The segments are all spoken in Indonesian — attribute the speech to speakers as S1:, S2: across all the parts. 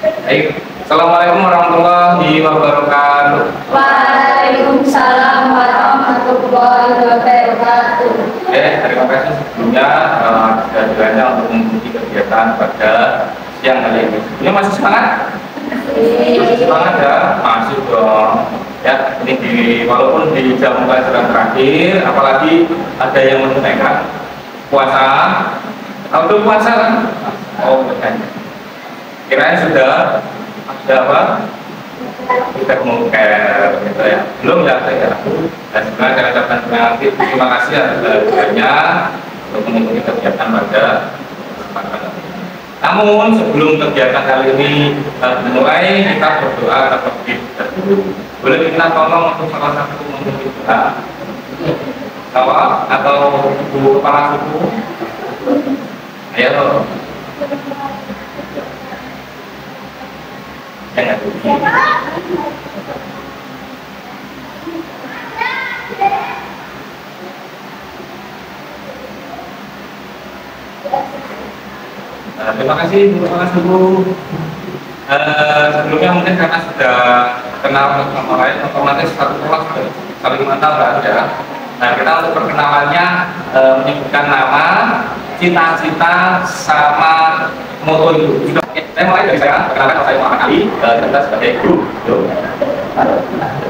S1: Baik. Assalamualaikum warahmatullahi wabarakatuh.
S2: Waalaikumsalam warahmatullahi wabarakatuh.
S1: Terima kasih sebelumnya kehadirannya untuk mengikuti kegiatan pada siang hari ini. Ini masih semangat? Masih semangat ya? Masih dong. Ya, ini walaupun di jam pelajaran terakhir, apalagi ada yang menunaikan puasa. Kalau puasa kan? Oh, bukan. Kirain sudah ada apa? Kita mungkin gitu ya. Belum ya saya. Dan sebenarnya saya ucapkan terima kasih atas kehadirannya untuk mengikuti kegiatan pada kesempatan ini. Namun sebelum kegiatan kali ini dimulai, kita berdoa terlebih dahulu. Boleh kita tolong untuk salah satu memimpin doa? Bapak atau ibu kepala suku? Ayo. Jangan dulu. Terima kasih Bu Kepala Suku. Sebelumnya mungkin karena sudah kenal sama lain, otomatis satu kelas saling mengenal ada. Nah, kita untuk perkenalannya menyebutkan nama, cita-cita, sama moto itu. Saya mulai dari saya, perkenalkan saya Muhammad Ali, kita sebagai guru.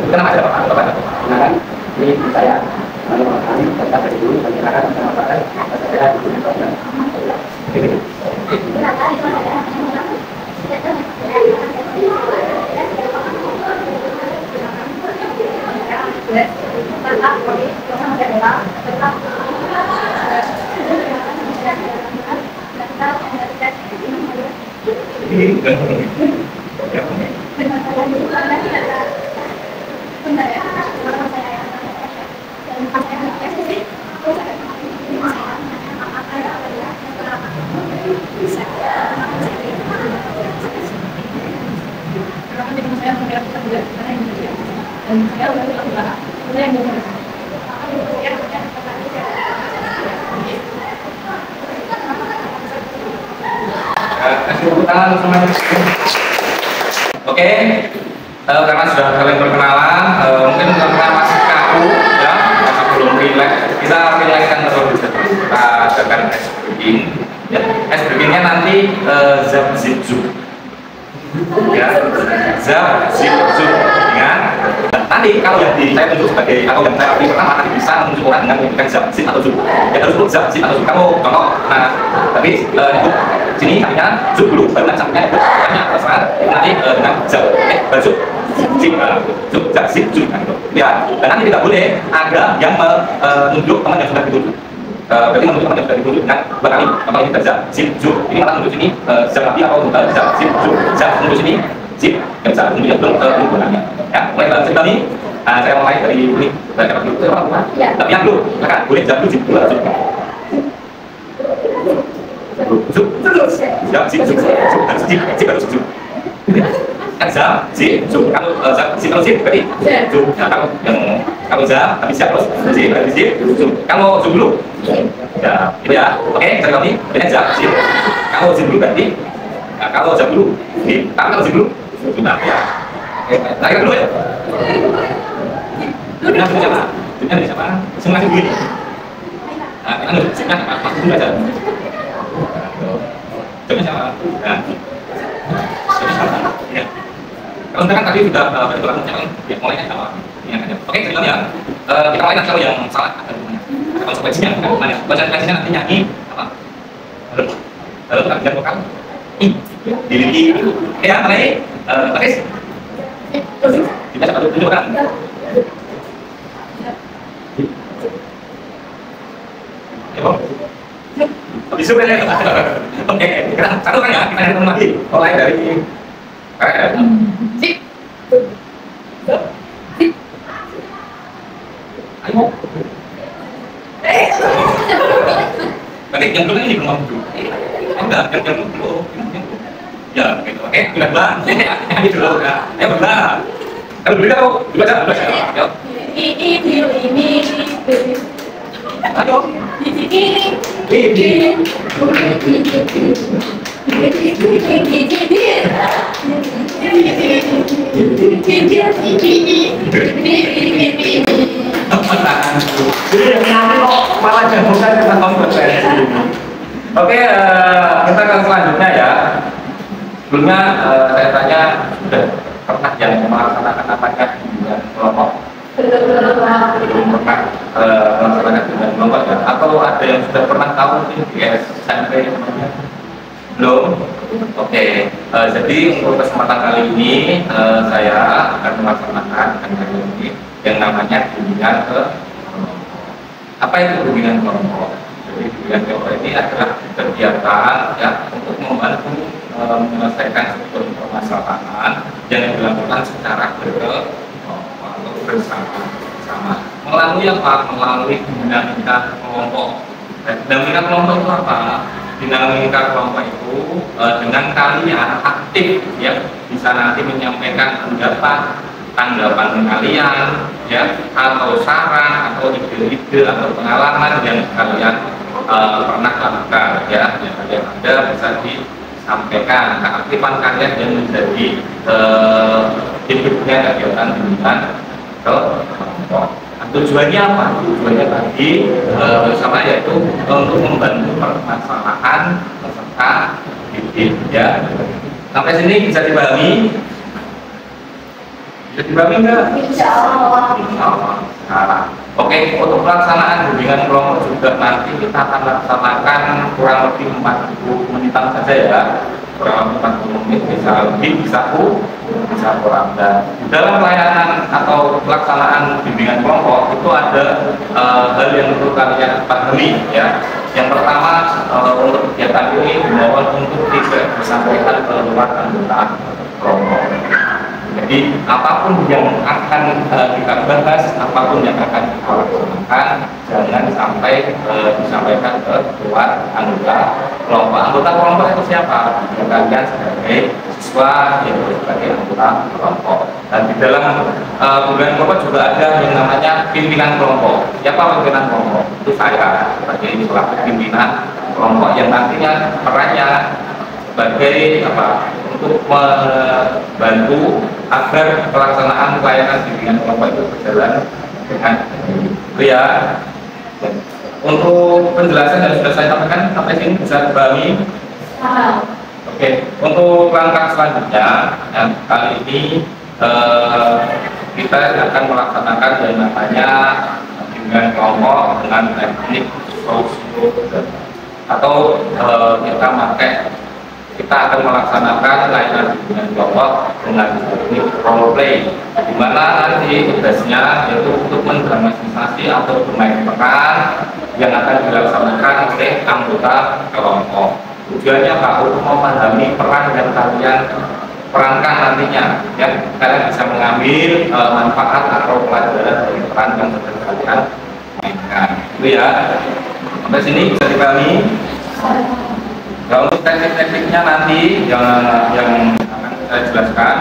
S1: Kita nama siapa Pak? Perkenalkan, ini saya Muhammad Ali, kita sebagai guru. Perkenalkan nama saya Oke, karena sudah saling perkenalan, mungkin karena masih kaku, ya, masih belum relax, kita relaxkan terlebih dahulu. Kita adakan ice breaking, ya. Ice breakingnya nanti zap zip zoom, ya, zap zip zoom, ya. Nanti kalau yang saya tunjuk sebagai atau yang saya pilih pertama nanti bisa menunjuk orang dengan menggunakan zap zip atau zoom. Ya harus dulu zap zip atau zoom. Kamu contoh, nah, tapi sini sampingnya zoom dulu, baru sampingnya banyak terserah. Nanti dengan zap, zoom, zip, zoom, zap zip, zoom. Ya, dan nanti tidak boleh ada yang menunjuk teman yang sudah dituju. Berarti menunjuk teman yang sudah dituju dengan dua kali. Contoh ini zap zip, zoom. Ini malah menunjuk sini zap lagi atau zap zip, zoom. Zap menunjuk sini. Zip, yang bisa menunjukkan belum gunanya. Ya, mulai dalam cerita ini, saya mulai dari ini. Saya dapat dulu, tapi yang dulu, silakan boleh jam dulu, zip dulu, zip, zip, zip, harus zip. Kan zap, zip, zoom. Kalau zip berarti zoom. Nah, kalau zap, tapi siap terus, zip, berarti zip, zoom. Kalau zoom dulu, ya, itu ya. Oke, cari kami, berarti zap, zip. Kalau zip dulu berarti, kalau zap dulu, zip. Kalau zip dulu. Sudah ya. Oke, kita dulu ya. Dunia siapa? Dunia siapa? Semua masih begini. Nah, kita dulu siapa? Masuk dulu aja. Dunia siapa? Nah. Dunia siapa? Ya. Kalau kan tadi sudah berjualan mencapai ya mulainya sama. Ya, oke, cerita ya. Kita mulai nanti kalau yang salah ada konsekuensinya kan mana? Konsekuensinya nanti nyanyi apa? Lalu kita bilang vokal. Diri ya, mulai Paris. Kita coba dulu kan. Bisa kan ya? Oke, kita satu kan ya, kita hitung lagi. Mulai dari sip. Ayo. Berarti yang dulu ini belum mampu. Enggak, yang dulu. Ya, gitu. Oke, sudah dua. Ini dulu ya. Ayo berdua. Kalau berdua tahu, baca. Ayo.
S2: Ini.
S1: Ayo.
S2: Ini.
S1: Jadi nanti kok malah jagokan kita kompetensi. Oke, kita ke selanjutnya ya. Sebelumnya saya tanya, sudah pernah yang melaksanakan namanya bimbingan kelompok? Belum pernah melaksanakan bimbingan kelompok ya? Atau ada yang sudah pernah tahu mungkin di SMP namanya? Belum? Oke, jadi untuk kesempatan kali ini saya akan melaksanakan ini yang namanya bimbingan ke apa itu bimbingan kelompok? Jadi bimbingan kelompok ini adalah kegiatan ya untuk membantu menyelesaikan sebuah permasalahan yang dilakukan secara berkelompok atau bersama-sama. Melalui apa? Melalui dinamika kelompok. Dinamika kelompok itu apa? Dinamika kelompok itu dengan kalian aktif ya bisa nanti menyampaikan pendapat, tanggapan kalian ya atau saran atau ide-ide atau pengalaman yang kalian pernah lakukan ya yang kalian ada bisa disampaikan keaktifan kalian yang menjadi hidupnya kegiatan bimbingan kelompok. Tujuannya apa? Tujuannya tadi bersama yaitu untuk membantu permasalahan peserta didik ya. Sampai sini bisa dipahami? Bisa dipahami enggak?
S2: Insya Allah.
S1: Insya Allah. Nah, oke, untuk pelaksanaan bimbingan kelompok juga nanti kita akan laksanakan kurang lebih 40 menitan saja ya. Kurang lebih 40 menit, bisa lebih, bisa kurang. Dan dalam pelayanan atau pelaksanaan bimbingan kelompok itu ada hal yang perlu kalian pahami ya. Yang pertama untuk kegiatan ini dimohon untuk tidak disampaikan ke luar anggota kelompok. Jadi apapun yang akan kita bahas, apapun yang akan kita laksanakan, jangan sampai disampaikan ke luar anggota kelompok. Anggota kelompok itu siapa? Kalian sebagai siswa yang sebagai anggota kelompok. Dan di dalam bimbingan kelompok juga ada yang namanya pimpinan kelompok. Siapa pimpinan kelompok? Itu saya sebagai selaku pimpinan kelompok yang nantinya perannya sebagai apa? Untuk membantu agar pelaksanaan pelayanan bimbingan kelompok itu berjalan dengan itu ya. Untuk penjelasan yang sudah saya sampaikan sampai sini bisa dipahami? Oke, untuk langkah selanjutnya yang kali ini kita akan melaksanakan yang namanya bimbingan kelompok dengan teknik sosio atau kita akan melaksanakan layanan bimbingan kelompok dengan teknik role play, di mana nanti tugasnya yaitu untuk mendramatisasi atau bermain peran yang akan dilaksanakan oleh anggota kelompok. Tujuannya Pak untuk memahami peran yang kalian perankan nantinya, ya kalian bisa mengambil manfaat atau pelajaran dari peran yang sedang kalian mainkan. Itu ya. Sampai sini bisa dipahami. Kalau untuk teknik-tekniknya nanti yang akan saya jelaskan,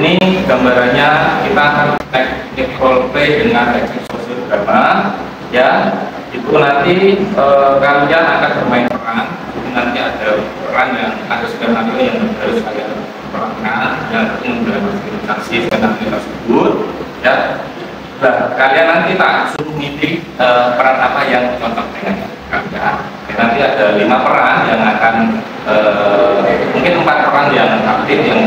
S1: ini gambarannya kita akan teknik role play dengan teknik sosial drama, ya itu nanti kalian akan bermain peran, jadi nanti ada peran yang ada skenario yang harus kalian perankan dan mendramatisasi skenario tersebut, ya. Nah, kalian nanti tak suruh ngisi peran apa yang cocok dengan kalian. Nanti ada 5 peran yang akan mungkin 4 peran yang aktif, yang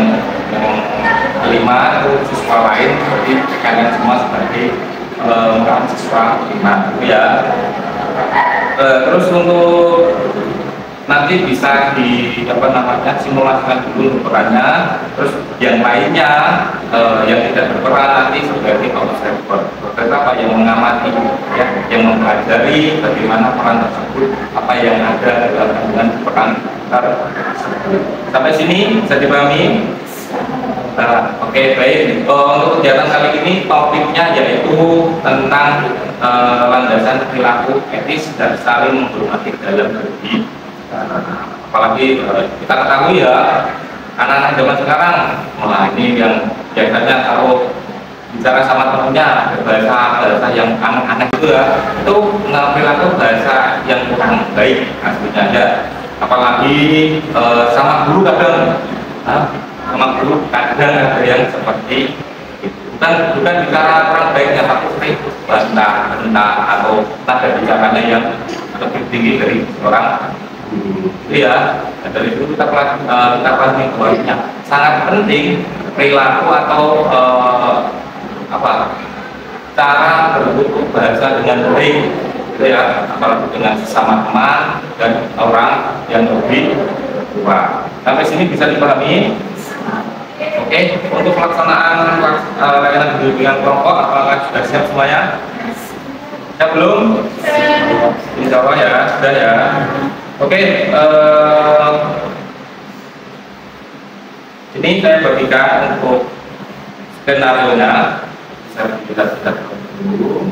S1: 5 itu siswa lain seperti kalian semua sebagai siswa 5 ya. Terus untuk nanti bisa simulasikan dulu perannya, terus yang lainnya yang tidak berperan nanti sebagai observer, apa yang mengamati ya, yang mempelajari bagaimana peran tersebut, apa yang ada dalam peran tersebut. Sampai sini bisa dipahami? Nah, oke, baik. Untuk kegiatan kali ini topiknya yaitu tentang landasan perilaku etis dan saling menghormati dalam berbagi. Apalagi kita ketahui ya, anak-anak zaman sekarang, wah ini yang biasanya kalau bicara sama temennya bahasa yang aneh-aneh itu ya, itu perilaku bahasa yang kurang baik aslinya ya. Apalagi sama guru kadang ada yang seperti itu. bukan bicara orang baiknya, tapi sering bantah atau nada bicaranya yang lebih tinggi dari orang guru. Iya, dari itu kita pelajari bahwa sangat penting perilaku atau cara bertutur bahasa dengan baik, gitu ya, apalagi dengan sesama teman dan orang yang lebih tua. Sampai sini bisa dipahami? Oke, untuk pelaksanaan layanan bimbingan kelompok, apakah sudah siap semuanya? Ya belum? Insya Allah ya, sudah ya. Oke, ini saya bagikan untuk skenario-nya. Bisa kita dulu.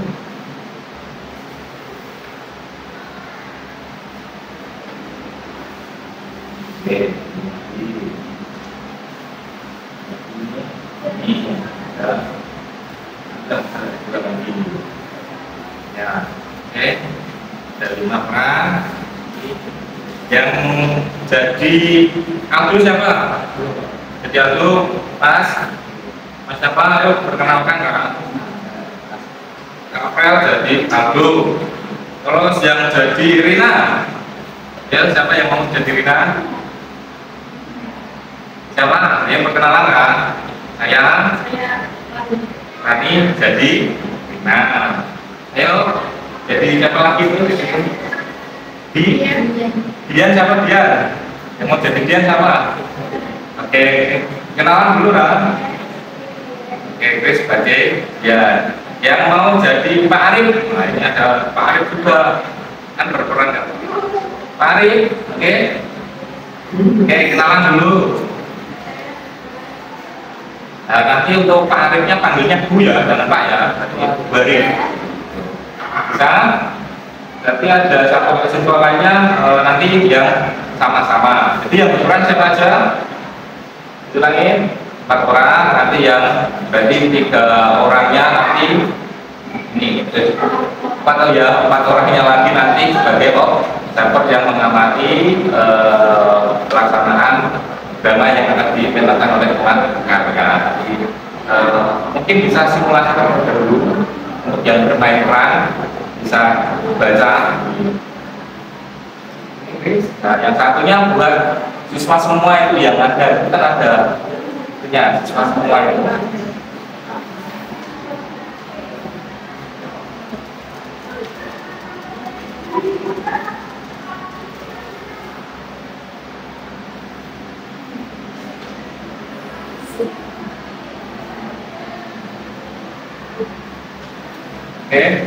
S1: Oke, ini ada lagi. Ya, oke, ada 5 peran. Yang jadi Abdul siapa? Jadi Abdul, Mas siapa? Ayo perkenalkan Kak. Kak Apel jadi Abdul. Terus yang jadi Rina, ya siapa yang mau jadi Rina? Siapa? Yang perkenalan kan? Saya. Rani jadi Rina. Ayo, jadi siapa lagi tuh? Dian siapa Dian? Yang mau jadi Dian siapa? Oke, kenalan dulu kan? Oke, Chris sebagai Dian. Yang mau jadi Pak Arif, nah ini ada Pak Arif juga, kan berperan kan? Pak Arif, oke? Oke, kenalan dulu. Nah, nanti untuk Pak Arifnya panggilnya Bu ya, jangan Pak ya, Bu Arif. Bisa? Berarti ada satu siswa lainnya nanti yang sama-sama. Jadi yang berperan siapa aja? Ulangin 4 orang, nanti yang berarti 3 orangnya nanti ini 4 ya, 4 orangnya lagi nanti sebagai observer yang mengamati pelaksanaan drama yang akan dipetakan oleh teman-teman. Mungkin bisa simulasi terlebih dahulu untuk yang bermain peran bisa baca. Nah, yang satunya buat siswa semua itu yang ada, kita ada punya siswa semua itu. Oke,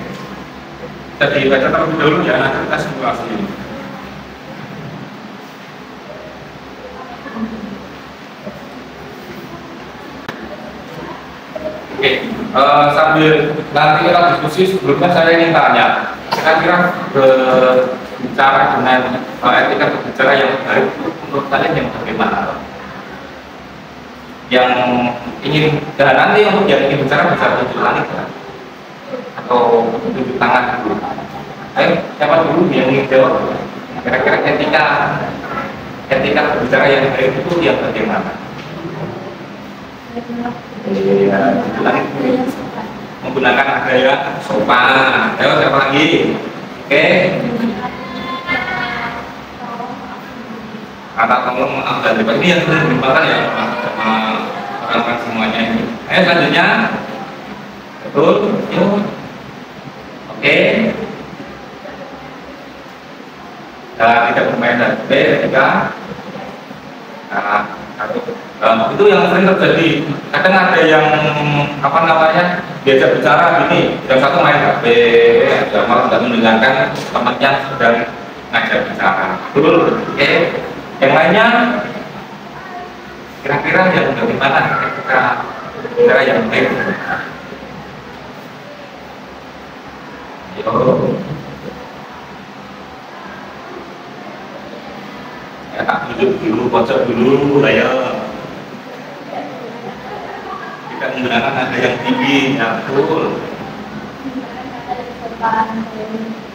S1: kita dibaca terlebih dahulu ya, nanti kita simulasi. Oke, sambil nanti kita diskusi, sebelumnya saya ingin tanya, kira-kira berbicara dengan etika berbicara yang baik menurut kalian yang bagaimana? Yang ingin, dan nanti untuk yang ingin bicara bisa tunjuk langit kan? Atau tunjuk tangan dulu. Ayo, siapa dulu yang ingin jawab? Kira-kira etika berbicara yang baik itu yang bagaimana? Iya, menggunakan gaya sopan. Ayo siapa lagi? Oke. Kata tolong maaf dan terima ini yang sudah dimakan ya orang-orang semuanya ini. Ayo selanjutnya. Betul. Yuk. Oke. Dan tidak bermain dan ketika itu yang sering terjadi. Kadang ada yang diajak bicara gini, yang satu main HP, malah tidak mendengarkan temannya sedang ngajak bicara. Betul. Oke. Yang lainnya kira-kira yang bagaimana ketika bicara yang baik? Yo. Ya, tak duduk dulu, pojok dulu, ayo. Kita menggunakan nada yang tinggi, ya betul.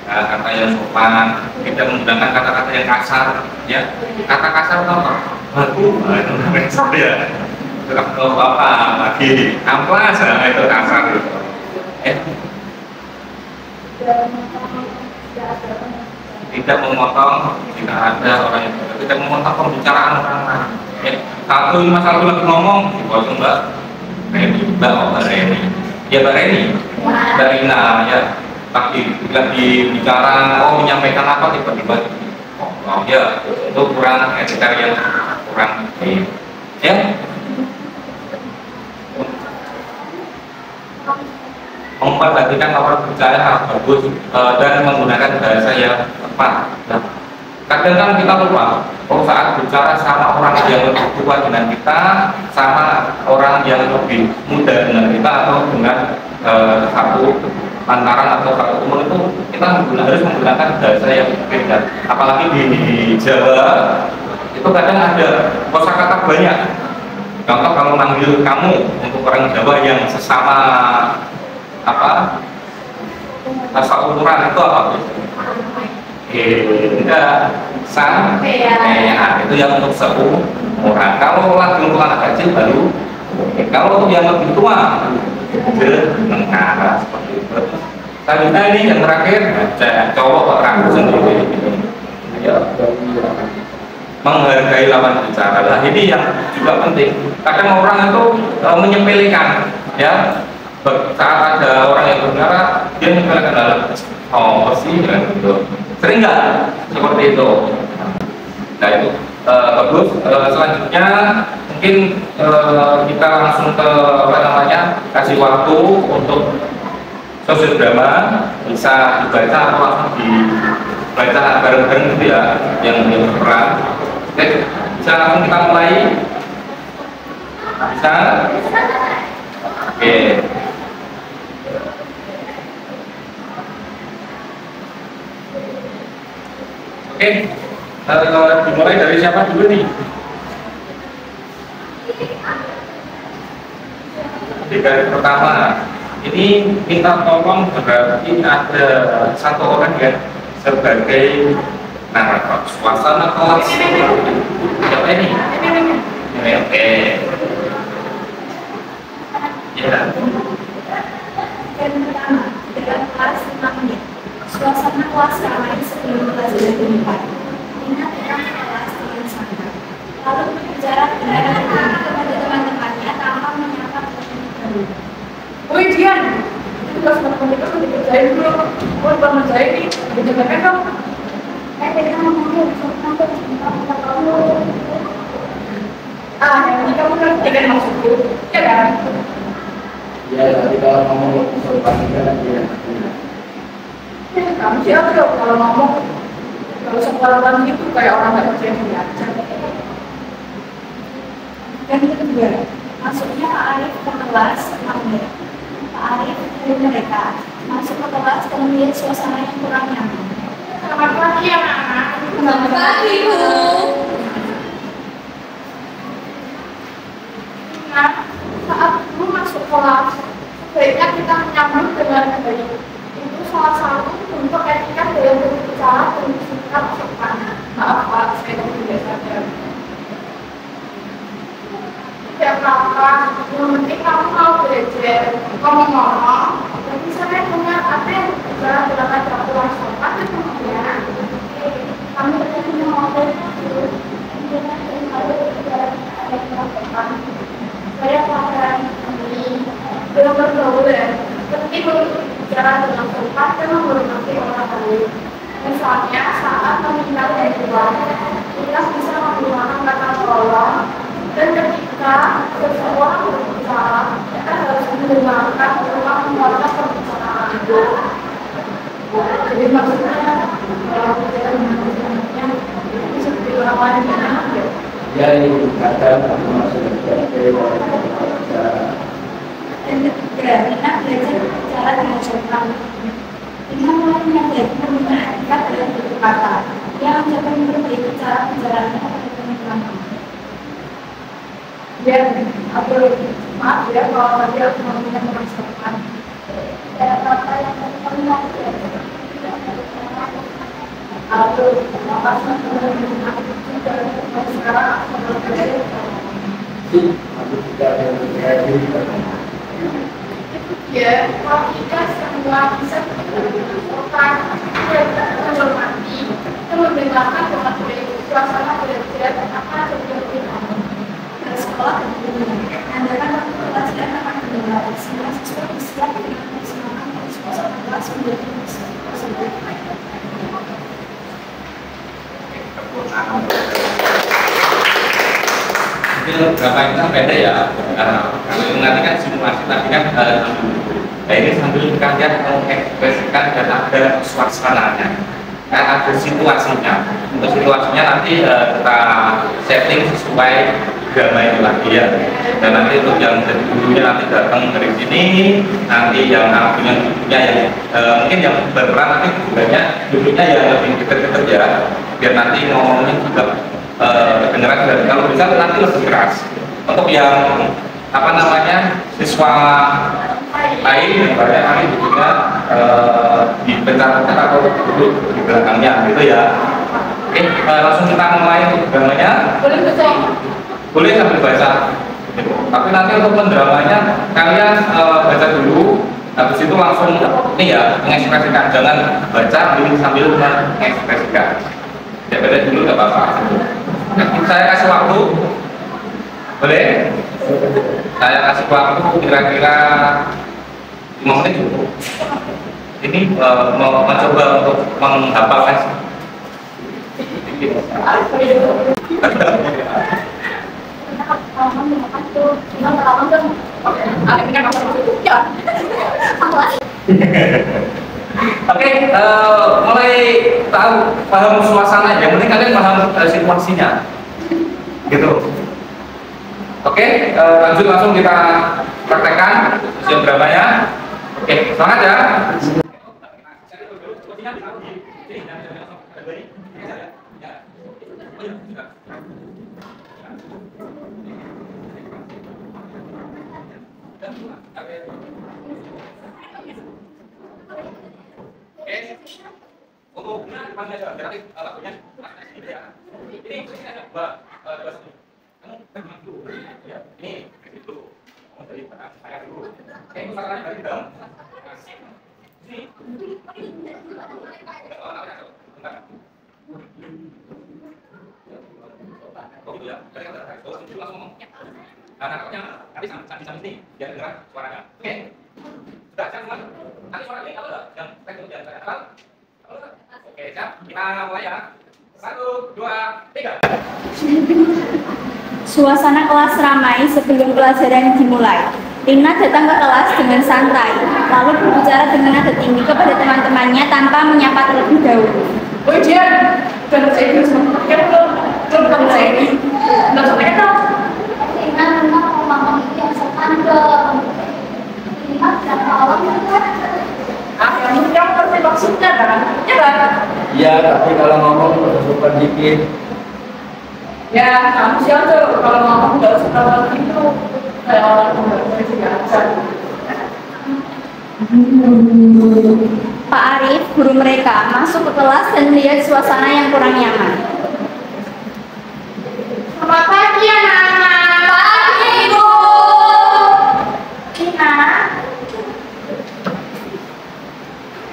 S1: Nah, kata yang sopan, kita menggunakan kata-kata yang kasar, ya. Kata kasar apa? Baku, nah, itu namanya kasar ya. Nggak apa lagi amplas ya, itu kasar itu. Tidak memotong jika ada orang yang tidak memotong pembicaraan orang lain. Satu masalah lagi ngomong, dipotong Mbak Reni, ya Mbak Reni, Mbak Rina ya. Lagi bicara, menyampaikan apa tiba-tiba, ya itu kurang etika yang kurang ya. Memperhatikan lawan bicara yang bagus dan menggunakan bahasa yang tepat. Nah, kadang kan kita lupa saat bicara sama orang yang lebih tua dengan kita, sama orang yang lebih muda dengan kita, atau dengan satu lantaran atau satu umur, itu kita harus menggunakan bahasa yang berbeda. Apalagi di Jawa itu kadang ada kosakata banyak. Contoh kalau manggil kamu untuk orang Jawa yang sesama umuran itu apa? Enggak, itu yang untuk seumuran. Kalau lagi untuk anak kecil baru, kalau untuk yang lebih tua, mengkara seperti itu. Selanjutnya ini yang terakhir, cowok ragu sendiri. Menghargai lawan bicara. Nah, ini yang juga penting. Kadang orang itu menyepelekan, ya. Saat ada orang yang berbicara, dia menyepelekan dalam sih, gitu. Sering nggak seperti itu? Nah itu bagus. Selanjutnya mungkin kita langsung ke kasih waktu untuk sosial drama, bisa dibaca atau langsung dibaca bareng-bareng gitu ya, yang berperan. Oke, bisa langsung kita mulai. Bisa? Oke. Oke, dimulai dari siapa dulu nih? Di garis pertama, ini minta tolong berarti ada satu orang yang sebagai narator suasana kelas. Siapa ini? Oke. Ya.
S3: Yang pertama, dalam kelas 5 menit. Suasana kelas ramai sebelum pelajaran dimulai. Ingat tentang kelas dengan santai. Lalu berbicara dengan kepada teman-temannya tanpa menyapa teman-teman.
S2: Woi Dian, itu kelas 5 menit itu dikerjain dulu. Gue udah ngerjain nih, dijaga dong.
S3: Kita ngomongnya sampai cinta kamu.
S2: Yang ini kamu ngerti kan maksudku, ya kan?
S4: Ya, tapi kalau ngomong sopan kan dia.
S2: Kamu siapa dong kalau ngomong kalau sekolah gitu kayak orang nggak percaya diri aja.
S3: Dan kedua, masuknya Pak Arif ke kelas menit. Pak Arif dari mereka masuk ke kelas dan melihat suasana yang kurang nyaman.
S2: Selamat pagi anak-anak.
S3: Selamat pagi, Bu.
S2: Nah, saat Bu masuk kelas, sebaiknya kita menyambut dengan baik. Itu salah satu bentuk etika dalam berbicara dan bersikap sopan. Maaf Pak, saya tidak sadar. Tidak apa-apa, yang penting kamu mau belajar. Ngomong-ngomong, jadi saya punya apa yang berbicara dalam acara kelas sopan dan kemudian
S3: Kami bertanya mau belajar. Jangan terlalu berbicara ada yang sopan. Saya pelajaran ini
S2: belum bergaul ya. Penting untuk bicara dengan sopan dan menghormati orang lain. Misalnya saat meminta bantuan, kita bisa menggunakan kata tolong. Dan ketika seseorang berbicara, kita harus mendengarkan ulang menguatkan pembicaraan itu. Jadi maksudnya kalau kita mendengarnya itu seperti orang lain yang ada.
S4: Ya, ini kadang aku masuk ke bicara.
S3: dan ketiga, kita belajar berbicara dengan sopan. Dengan mulai belajar menggunakan etika dalam berkata, yang akan memperbaiki cara bicaranya pada teman-teman.
S2: Ya, aku maaf ya kalau tadi aku ngomongnya kurang sopan.
S3: Dan apa yang terkenal
S2: Aku apa sih sekarang aku belajar.
S4: Masuk juga yang kreatif.
S2: Ya, kalau kita semua bisa menghormati itu mendengarkan dengan suasana belajar apa terjadi
S3: Ke sekolah dan dunia. Mengandalkan waktu pelajaran akan mendengar sehingga siswa bersiap dengan memaksimalkan dari suasana kelas menjadi positif.
S1: Mungkin beberapa itu kan beda ya. Kalau ini nanti kan simulasi tadi kan nah ini sambil kalian mengekspresikan dan ada suasananya, kan ada situasinya. Untuk situasinya nanti kita setting sesuai drama itu lagi ya. Dan nanti untuk yang jadi gurunya nanti datang dari sini, nanti yang punya gurunya yang mungkin yang berperan nanti duduknya yang lebih dekat-dekat ya, biar nanti ngomongnya juga kedengeran dan kalau bisa nanti lebih keras. Untuk yang apa namanya siswa lain yang banyak nanti duduknya di pencar-pencar atau duduk di belakangnya gitu ya. Oke, langsung kita mulai untuk dramanya.
S2: boleh betul.
S1: Boleh sambil baca. Gitu. Tapi nanti untuk pendramanya kalian baca dulu, habis itu langsung ini ya mengekspresikan, jangan baca sambil mengekspresikan. Ya baca dulu nggak apa-apa. Nanti saya kasih waktu, boleh? Saya kasih waktu kira-kira 5 menit cukup. Ini mau mencoba untuk menghafalkan. Oke, mulai tahu paham suasana, yang penting kalian paham situasinya, gitu. Oke, lanjut langsung kita praktekkan ujian dramanya. Oke, semangat ya. Nanti sambil sini, biar dengar suaranya. Oke? Sudah siap semua? Nanti suara ini kalau yang teknik jangan saya hafal. Oke, siap. Kita mulai ya. 1, 2, 3.
S3: Suasana kelas ramai sebelum pelajaran dimulai. Lina datang ke kelas dengan santai, lalu berbicara dengan nada tinggi kepada teman-temannya tanpa menyapa terlebih dahulu.
S2: Woi Jian, dan saya itu sama kan belum saya ini, nggak sampai kan?
S3: Lina memang ngomong itu yang sopan dong. Lina tidak tahu kan?
S2: Ah, yang ini kamu ngerti maksudnya kan? Ya kan?
S4: Iya, tapi kalau ngomong harus sopan dikit.
S2: Ya, kamu siapa tuh? Kalau ngomong nggak usah terlalu gitu. Kayak orang tua biasa.
S3: Pak Arif, guru mereka, masuk ke kelas dan melihat suasana yang kurang nyaman.
S2: Selamat pagi anak-anak.
S3: Pagi, Bu.
S2: Lina.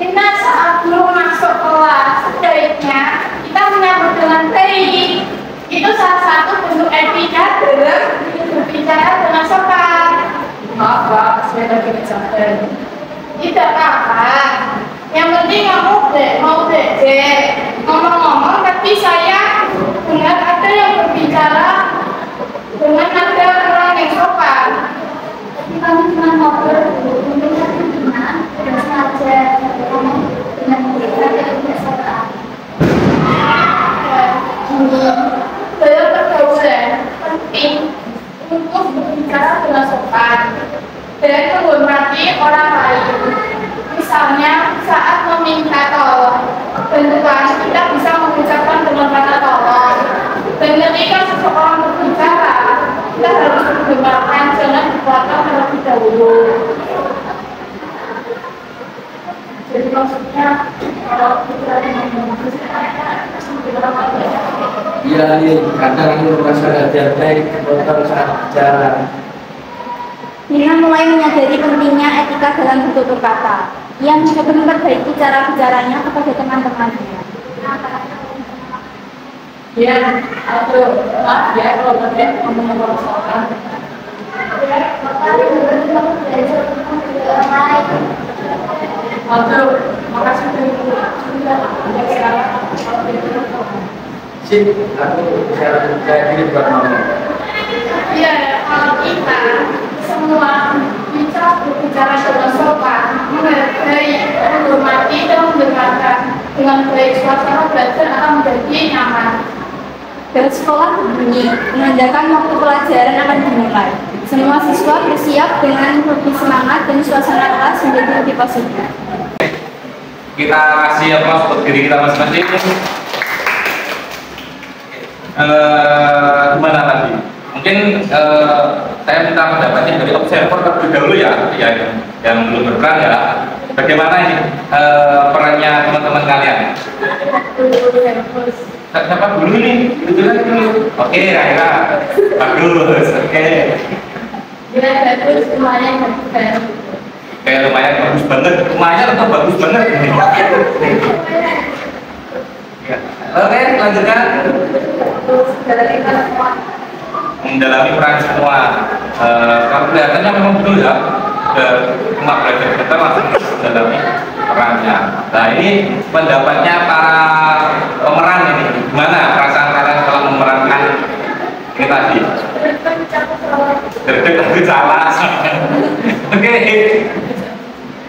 S2: Lina, saat belum masuk kelas, sebaiknya kita menyambut dengan baik. Itu salah satu bentuk etika dalam berbicara dengan sopan. Maaf, Pak, saya lagi ngejalan. Tidak apa-apa. Yang penting kamu mau belajar. Ngomong-ngomong, tapi saya dengar ada yang berbicara dengan nada orang yang sopan.
S3: Kami cuma ngobrol dulu, mungkin Lina tidak sengaja ngomong dengan mereka yang tidak sopan.
S2: Dalam pergaulan penting untuk berbicara dengan sopan dan menghormati orang lain. Misalnya saat meminta tolong, tentukan kita bisa mengucapkan dengan kata tolong. Dan ketika seseorang berbicara, kita harus mendengarkan, jangan dipotong terlebih dahulu. Jadi maksudnya kalau kita dengan
S4: Iya, ini kadang ini merasa gak baik kotor saat bicara.
S3: Nina mulai menyadari pentingnya etika dalam bertutur kata. Ia mencoba memperbaiki cara bicaranya kepada teman-temannya.
S2: Ya, atau maaf ya kalau terlihat ngomong-ngomong soal atau makasih sudah
S4: Sip, aku bicara kayak gini buat mama.
S2: iya, kalau kita semua bisa berbicara dengan sopan, menghargai, menghormati dan mendengarkan dengan baik, suasana belajar akan menjadi nyaman.
S3: Bel sekolah berbunyi, menandakan waktu pelajaran akan dimulai. Semua siswa bersiap dengan lebih semangat dan suasana kelas menjadi lebih positif.
S1: Kita kasih aplaus untuk diri kita masing-masing. Gimana tadi? Mungkin saya minta pendapatnya dari observer terlebih dahulu ya, yang belum berperan ya. Bagaimana ini perannya teman-teman kalian? Siapa dulu nih? Dulu. Oke, Raira. Bagus. Oke.
S2: Bila bagus, semuanya bagus.
S1: Kayak lumayan bagus banget. Lumayan atau bagus banget ini? Oke, lanjutkan. Mendalami peran semua. Kalau kelihatannya memang betul ya. Cuma belajar kita langsung mendalami perannya. Nah, ini pendapatnya para pemeran ini. Gimana perasaan kalian kalau memerankan ini tadi? Deg-deg tapi salah. Oke.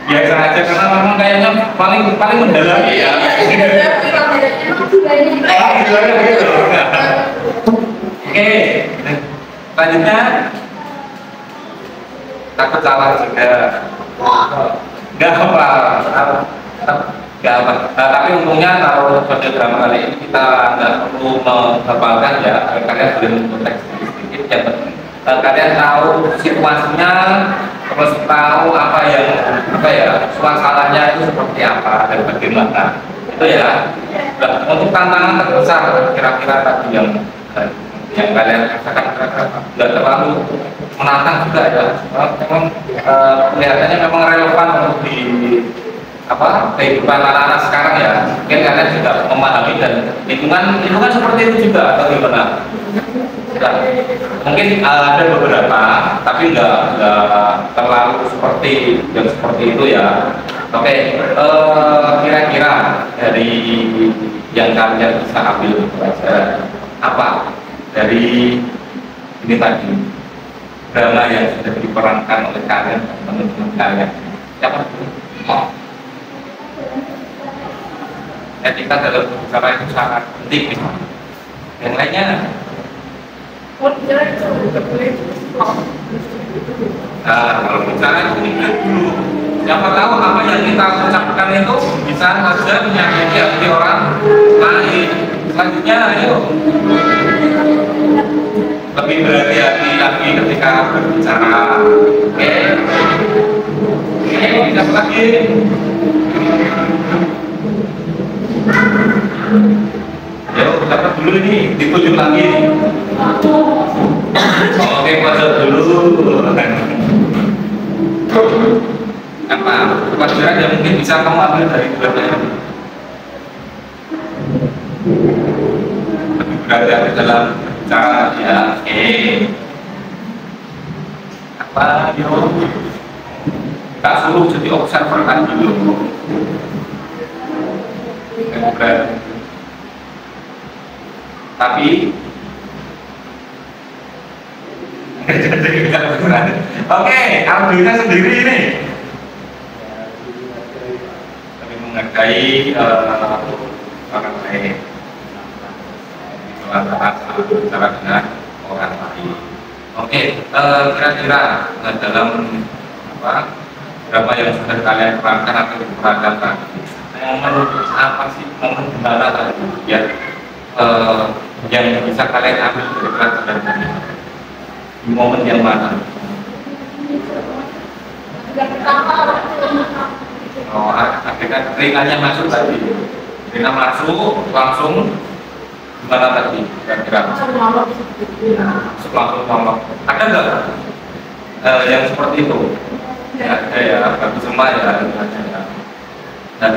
S1: Biasa aja karena memang kayaknya paling mendalami ya. Oke, selanjutnya takut salah juga. Gak apa, tapi untungnya kalau sosial drama kali ini kita nggak perlu menghafalkan ya. Kalian boleh menonton teks sedikit yang penting kalian tahu situasinya, terus tahu apa ya suasananya itu seperti apa dan bagaimana itu ya. Nah, untuk tantangan terbesar kira-kira tadi yang kalian rasakan nggak terlalu menantang juga ya. Memang kelihatannya memang relevan untuk di kehidupan anak-anak sekarang ya. Mungkin kalian juga memahami dan lingkungan seperti itu juga atau gimana? Nah, mungkin ada beberapa tapi nggak terlalu seperti itu ya. Oke, kira-kira dari yang kalian bisa ambil pelajaran apa dari ini tadi drama yang sudah diperankan oleh kalian dan teman-teman kalian? Siapa dulu? Etika dalam berbicara itu sangat penting. Yang lainnya? Nah, kalau bicara itu ingat dulu. Siapa tahu apa yang kita ucapkan itu bisa saja menyakiti hati orang lain. Selanjutnya, ayo lebih berhati-hati lagi ketika berbicara. Oke, bisa lagi. Yuk, dapat dulu ini, ditunjuk lagi. Oke, pojok dulu. Apa pelajaran yang mungkin bisa kamu ambil dari drama ini? Lebih berhati-hati dalam berbicara ya. Oke. Apa yuk? Tak suruh jadi observer kan dulu. Tapi oke, Alvina sendiri ini lebih menghargai orang lain, bicara dengan orang lain. Oke, kira-kira dalam drama yang sudah kalian perankan atau diperankan tadi, momen apa sih, momen gimana tadi ya yang bisa kalian ambil dari pelajaran ini? Di momen yang mana? Oh, adegan Rinanya masuk tadi. Rina masuk langsung Gimana tadi kira-kira? Langsung ngomong. Ada nggak yang seperti itu? Ya, ada ya, bagus semua ya. Dan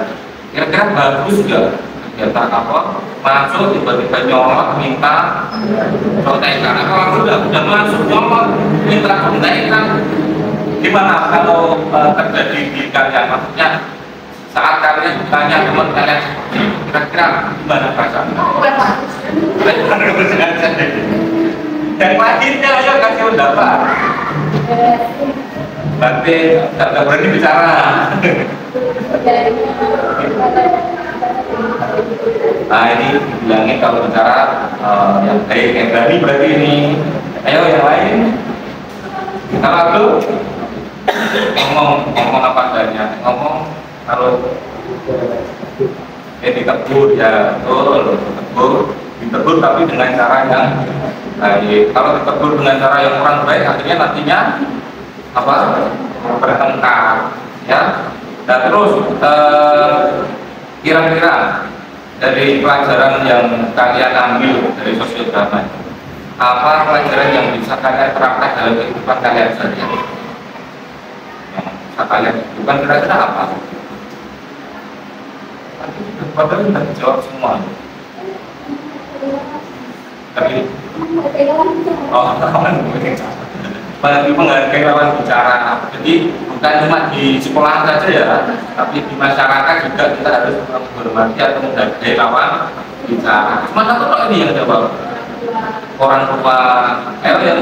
S1: kira-kira bagus nggak kegiatan apa? Masuk tiba-tiba nyolot minta contekan. Kalau udah masuk nyolot minta contekan, gimana kalau terjadi di kalian? Maksudnya saat kalian ditanya teman kalian kira-kira gimana perasaan? Yang lainnya ayo kasih pendapat. Berarti nggak berani bicara. Nah ini dibilangin kalau bicara yang baik, yang berani berarti ini. Ayo yang lain. Kita lalu ngomong apa adanya, ngomong kalau ditegur ya betul, ditegur tapi dengan cara yang baik. Kalau ditegur dengan cara yang kurang baik akhirnya nantinya apa bertengkar ya. Nah terus kira-kira dari pelajaran yang kalian ambil dari sosial drama, apa pelajaran yang bisa kalian terapkan dalam kehidupan kalian sehari-hari? Yang bisa kalian bukan kira-kira apa? Padahal sudah dijawab semua. Tapi bagi menghargai lawan bicara. Jadi bukan cuma di sekolah saja ya, tapi di masyarakat juga kita harus menghormati atau menghargai lawan bicara. Cuma satu kok ini yang jawab. Orang tua, yang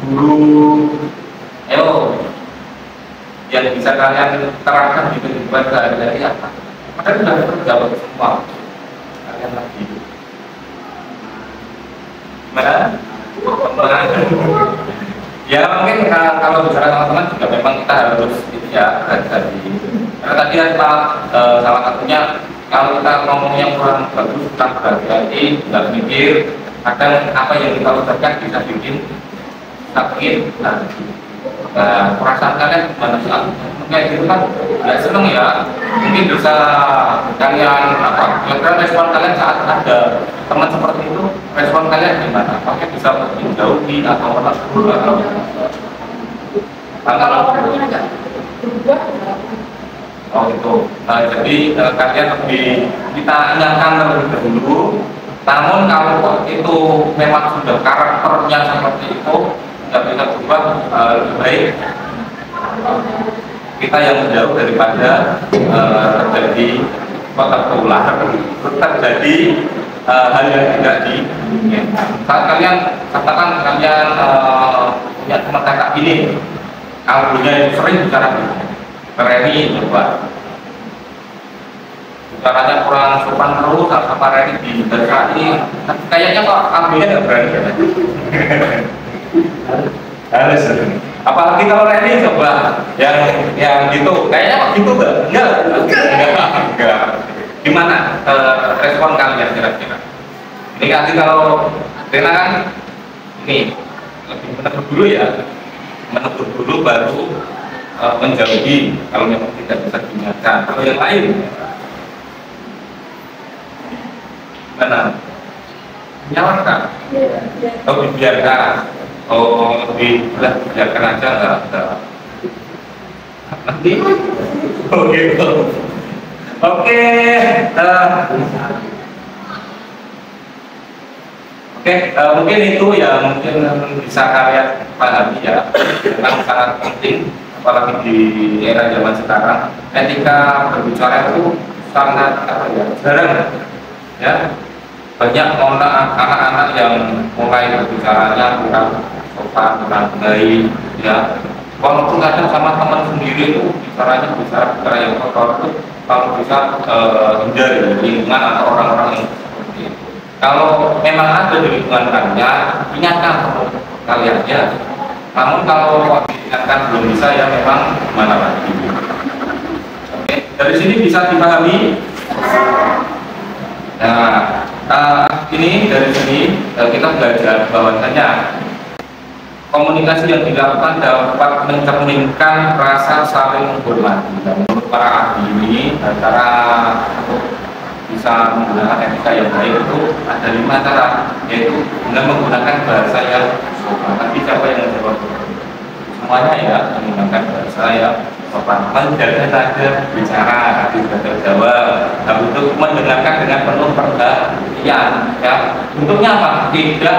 S1: guru, yang bisa kalian terapkan di kehidupan sehari-hari apa? Padahal sudah terjawab semua. Kalian lagi gimana? Ya mungkin kalau bicara teman-teman juga memang kita harus ya tadi. Karena tadi ada salah satunya kalau kita ngomong yang kurang bagus kita berhati-hati, nggak mikir. Kadang apa yang kita ucapkan bisa bikin sakit. Nah, perasaan kalian gimana saat kayak gitu kan nggak seneng ya? Mungkin bisa kalian apa? Kira-kira respon kalian saat ada teman seperti itu, respon kalian gimana? Apakah bisa menjauhi atau menegur atau oh itu. Nah, jadi kalian lebih kita ingatkan terlebih dahulu. Namun kalau itu memang sudah karakternya seperti itu, tidak bisa berubah, lebih baik kita yang menjauh daripada terjadi terjadi hal yang tidak diinginkan. Saat kalian katakan kalian punya teman kakak ini, algonya sering bicara Reni coba bicaranya kurang sopan terus sama Reni di ini kayaknya kok algonya nggak berani harus. Apalagi kalau Reni coba yang gitu, kayaknya kok gitu enggak. Gimana respon kalian kira-kira? Ini nanti kalau Rena kan ini lebih menegur dulu ya, menegur dulu baru menjauhi kalau memang tidak bisa diingatkan. Kalau yang lain, mana? Nyalakan? Oh dibiarkan? Oh dibiarkan aja enggak? Nanti? Oh gitu. Oke, mungkin itu ya mungkin bisa kalian pahami ya, memang sangat penting apalagi di era zaman sekarang. Ketika berbicara itu sangat jarang ya, banyak anak-anak yang mulai berbicaranya kurang sopan, kurang baik ya. Walaupun kadang sama teman sendiri itu bicara yang kotor itu kalau bisa hindari lingkungan atau orang-orang yang seperti itu. Kalau memang ada di lingkungan kalian, ingatkan kalian ya. Namun kalau diingatkan belum bisa ya memang gimana lagi. Oke, dari sini bisa dipahami. Nah, ini dari sini kita belajar bahwasanya komunikasi yang dilakukan dapat mencerminkan rasa saling menghormati. Dan menurut para ahli ini, cara bisa menggunakan etika yang baik itu ada 5 cara, yaitu dengan menggunakan bahasa yang sopan. Tapi siapa yang menjawab? Semuanya ya, menggunakan bahasa yang sopan, menjaga nada bicara, tapi sudah terjawab. Nah, untuk mendengarkan dengan penuh perhatian, ya. Bentuknya apa? Tidak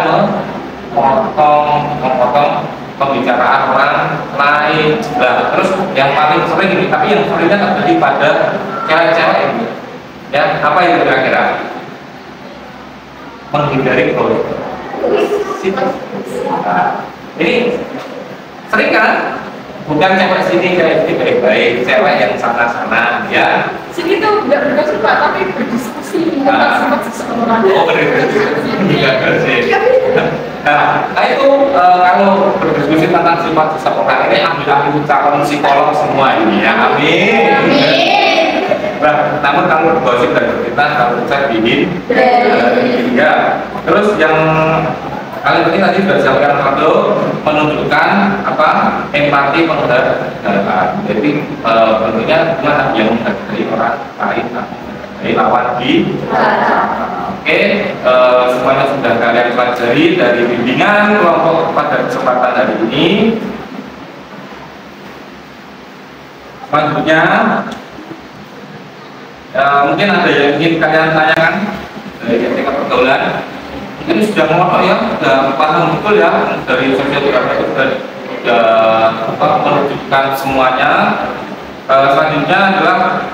S1: memotong pembicaraan orang lain. Nah, terus yang paling sering ini, tapi yang seringnya terjadi pada cewek-cewek ini, ya, apa itu kira-kira? Menghindari gosip. Nah, ini sering kan? Bukan cewek sini, cewek sini baik-baik, cewek yang sana-sana, ya.
S2: Sini tuh nggak bergosip Pak, tapi berdiskusi tentang sifat seseorang.
S1: Oh, berdiskusi. Nah, itu kalau berdiskusi tentang sifat seseorang ini ambil calon psikolog semua ini, ya. Amin. Nah, namun kalau bergosip dan berfitnah, kalau saya bikin, ya. Terus yang kali ini tadi sudah disampaikan Aldo, menunjukkan apa empati penghargaan. Jadi bentuknya gimana yang menghargai orang lain, menghargai lawan di. Oke, semuanya sudah kalian pelajari dari bimbingan kelompok pada kesempatan hari ini. Selanjutnya, mungkin ada yang ingin kalian tanyakan dari tingkat pergaulan. Ini sudah ngotot ya, sudah paham betul ya dari sosial itu sudah menunjukkan semuanya. Selanjutnya adalah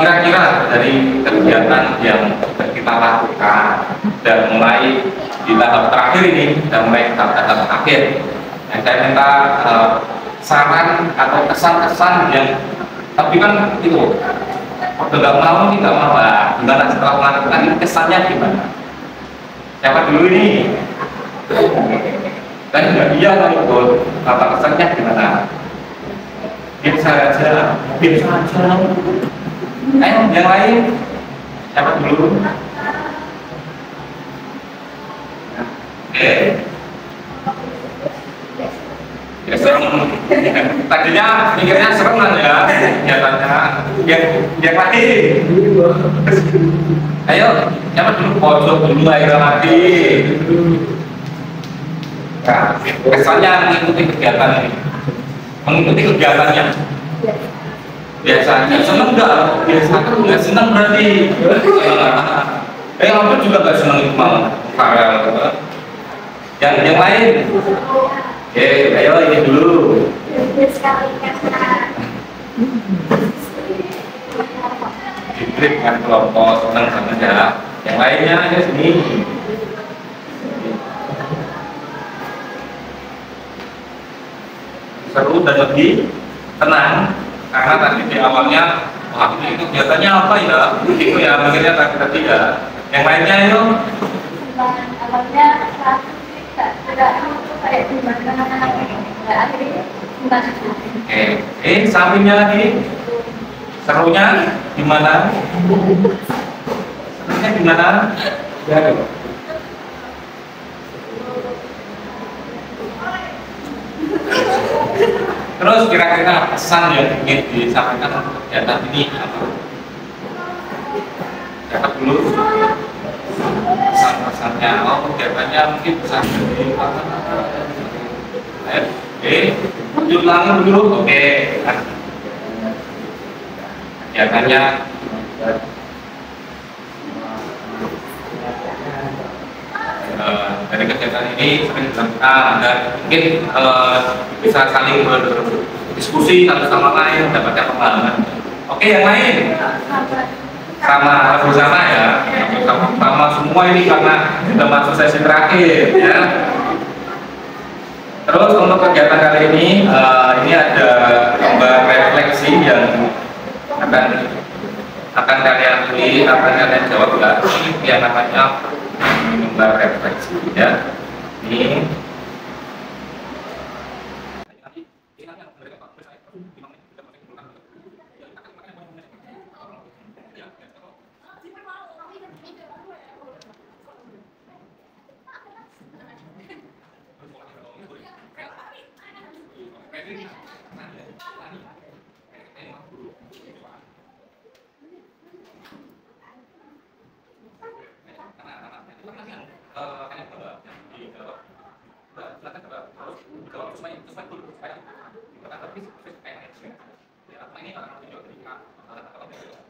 S1: kira-kira dari kegiatan yang kita lakukan dan mulai di tahap terakhir ini, dan mulai tahap akhir. Yang saya minta saran atau kesan-kesan yang, tapi kan itu, waktu nggak mau gimana setelah melakukan ini kesannya gimana? Siapa dulu ini? Kan nggak iya kan ikut. Apa kesannya gimana? Biasa aja. Ayo yang lain. Siapa dulu? Oke. Ya serem. Tadinya mikirnya serem lah ya. Nyatanya yang lain. Ayo, siapa dulu pojok dulu ayo lagi. Nah, kesannya mengikuti kegiatan ini, mengikuti kegiatannya. Biasanya seneng nggak? Biasanya nggak seneng berarti. Aku juga nggak seneng itu malah. Yang lain. Oke, ayo ini dulu. Diklik dengan kelompok senang sama ya. Yang lainnya ya sini. Seru dan lebih tenang karena tadi di awalnya wah ini kegiatannya apa ya? Itu ya makanya tadi ya. Yang lainnya yuk.
S3: Awalnya tidak kayak gimana akhirnya gimana?
S1: Oke, sampingnya lagi. Serunya gimana? Serunya gimana? Ya, terus kira-kira pesan yang ingin disampaikan untuk kegiatan ini apa? Catat dulu pesan-pesannya. Oh, kegiatannya mungkin bisa jadi lanjut lagi dulu. Oke. Kegiatannya dari kegiatan ini sering dilakukan dan mungkin bisa saling berdiskusi satu sama lain, mendapatkan pengalaman. Oke, yang lain sama bersama ya, sama semua ini karena sudah masuk sesi terakhir ya. Terus untuk kegiatan kali ini ada gambar refleksi yang akan kalian tulis, akan kalian jawab ya. Ini yang namanya gambar refleksi ya. Ini dulu supaya kita lebih kayak management. Ya, ini akan tunjuk ketika oke, sudah.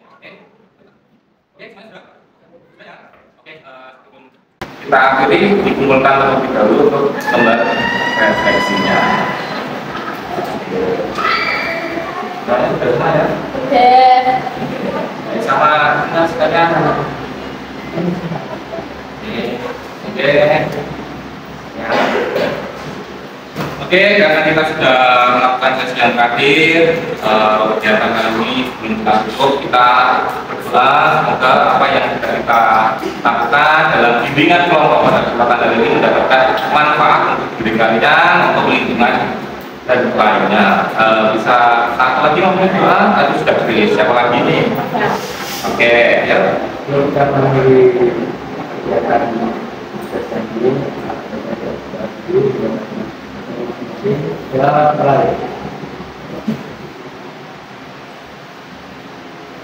S1: Oke, sebelum kita akhiri dikumpulkan terlebih dahulu untuk lembar refleksinya. Sudah semua ya? Sama dengan sekalian. Oke. Ya. Oke, karena kita sudah melakukan sesi yang terakhir, kegiatan kali ini sebelum kita tutup, kita berdoa semoga apa yang sudah kita lakukan dalam bimbingan kelompok pada kesempatan kali ini mendapatkan manfaat untuk diri kalian, untuk lingkungan dan lainnya. Bisa satu lagi ngomongin doa, atau sudah pilih siapa lagi nih? Oke, ya.
S4: Kita mengakhiri kegiatan sesi ini. Ya, terakhir.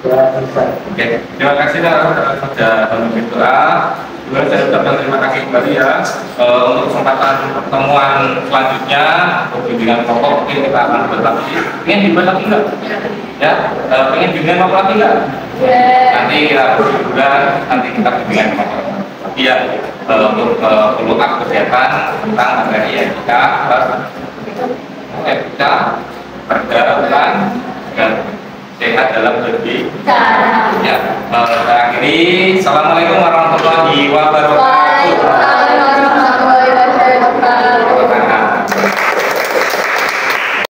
S4: Ya, selesai.
S1: Oke, terima kasih sudah memimpin doa. Juga saya ucapkan terima kasih kembali ya untuk kesempatan pertemuan selanjutnya untuk bimbingan kelompok mungkin kita akan buat lagi. Ingin dibuat lagi nggak? Ya, pengen bimbingan kelompok lagi nggak? Nanti kita berbulan, nanti kita bimbingan kelompok. Iya, untuk follow up kegiatan tentang materi yang kita pergaulan dan sehat dalam berbicara. Ya, akhiri. Assalamualaikum warahmatullahi wabarakatuh.